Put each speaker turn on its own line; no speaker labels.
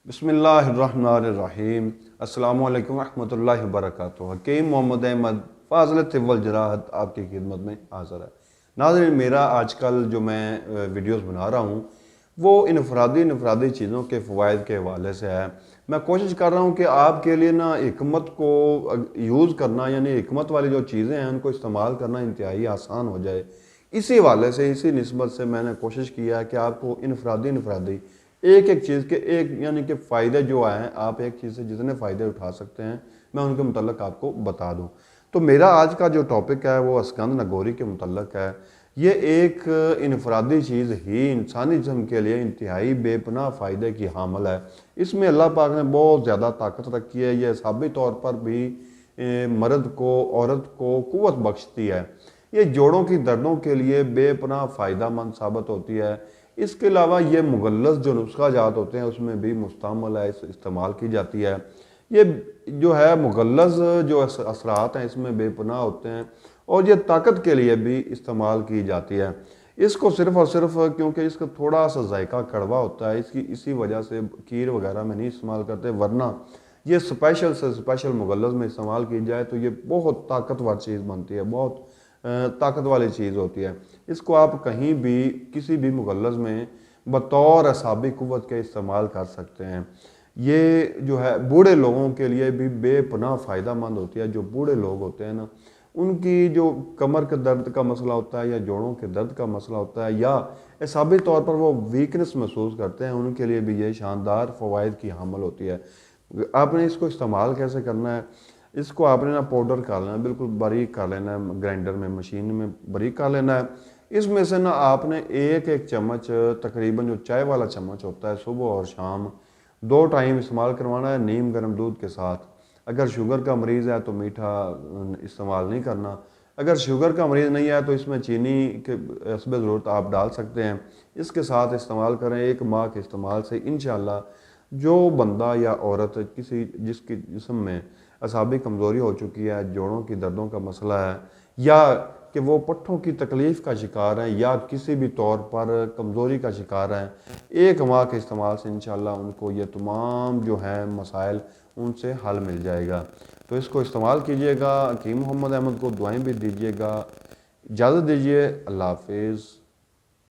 بسم اللہ الرحمن الرحیم۔ السلام علیکم ورحمۃ اللہ وبرکاتہ۔ حکیم محمد احمد فاضل طب والجراحت آپ کی خدمت میں حاضر ہے۔ ناظرین، میرا آج کل جو میں ویڈیوز بنا رہا ہوں وہ انفرادی چیزوں کے فوائد کے حوالے سے ہے۔ میں کوشش کر رہا ہوں کہ آپ کے لیے نا حکمت کو یوز کرنا، یعنی حکمت والی جو چیزیں ہیں ان کو استعمال کرنا انتہائی آسان ہو جائے۔ اسی حوالے سے، اسی نسبت سے میں نے کوشش کیا ہے کہ آپ کو انفرادی ایک چیز کے یعنی کہ فائدے جو ہیں، آپ ایک چیز سے جتنے فائدے اٹھا سکتے ہیں میں ان کے متعلق آپ کو بتا دوں۔ تو میرا آج کا جو ٹاپک ہے وہ اسکند نگوری کے متعلق ہے۔ یہ ایک انفرادی چیز ہی انسانی جسم کے لیے انتہائی بے پناہ فائدے کی حامل ہے۔ اس میں اللہ پاک نے بہت زیادہ طاقت رکھی ہے۔ یہ حسابی طور پر بھی مرد کو، عورت کو قوت بخشتی ہے۔ یہ جوڑوں کی دردوں کے لیے بے پناہ فائدہ مند ثابت ہوتی ہے۔ اس کے علاوہ یہ مغلظ جو نسخہ جات ہوتے ہیں اس میں بھی مستعمل ہے، استعمال کی جاتی ہے۔ یہ جو ہے مغلظ جو اثرات ہیں اس میں بے پناہ ہوتے ہیں، اور یہ طاقت کے لیے بھی استعمال کی جاتی ہے۔ اس کو صرف اور صرف کیونکہ اس کا تھوڑا سا ذائقہ کڑوا ہوتا ہے، اسی وجہ سے کھیر وغیرہ میں نہیں استعمال کرتے، ورنہ یہ اسپیشل سے اسپیشل مغلظ میں استعمال کی جائے تو یہ بہت طاقتور چیز بنتی ہے، بہت طاقت والی چیز ہوتی ہے۔ اس کو آپ کہیں بھی کسی بھی مغلظ میں بطور اعصابی قوت کے استعمال کر سکتے ہیں۔ یہ جو ہے بوڑھے لوگوں کے لیے بھی بے پناہ فائدہ مند ہوتی ہے۔ جو بوڑھے لوگ ہوتے ہیں نا، ان کی جو کمر کے درد کا مسئلہ ہوتا ہے یا جوڑوں کے درد کا مسئلہ ہوتا ہے، یا اعصابی طور پر وہ ویکنس محسوس کرتے ہیں، ان کے لیے بھی یہ شاندار فوائد کی حامل ہوتی ہے۔ آپ نے اس کو استعمال کیسے کرنا ہے؟ اس کو آپ نے نا پاؤڈر کر لینا ہے، بالکل باریک کر لینا ہے، گرائنڈر میں، مشین میں باریک کر لینا ہے۔ اس میں سے نا آپ نے ایک چمچ، تقریباً جو چائے والا چمچ ہوتا ہے، صبح اور شام 2 ٹائم استعمال کروانا ہے نیم گرم دودھ کے ساتھ۔ اگر شوگر کا مریض ہے تو میٹھا استعمال نہیں کرنا۔ اگر شوگر کا مریض نہیں ہے تو اس میں چینی کے حسب ضرورت آپ ڈال سکتے ہیں۔ اس کے ساتھ استعمال کریں۔ 1 ماہ کے استعمال سے انشاءاللہ جو بندہ یا عورت جس کی جسم میں اعصابی کمزوری ہو چکی ہے، جوڑوں کی دردوں کا مسئلہ ہے، یا کہ وہ پٹھوں کی تکلیف کا شکار ہیں، یا کسی بھی طور پر کمزوری کا شکار ہیں، 1 ماہ کے استعمال سے انشاءاللہ ان کو یہ تمام جو ہیں مسائل ان سے حل مل جائے گا۔ تو اس کو استعمال کیجئے گا۔ حکیم محمد احمد کو دعائیں بھی دیجئے گا۔ اجازت دیجئے، اللہ حافظ۔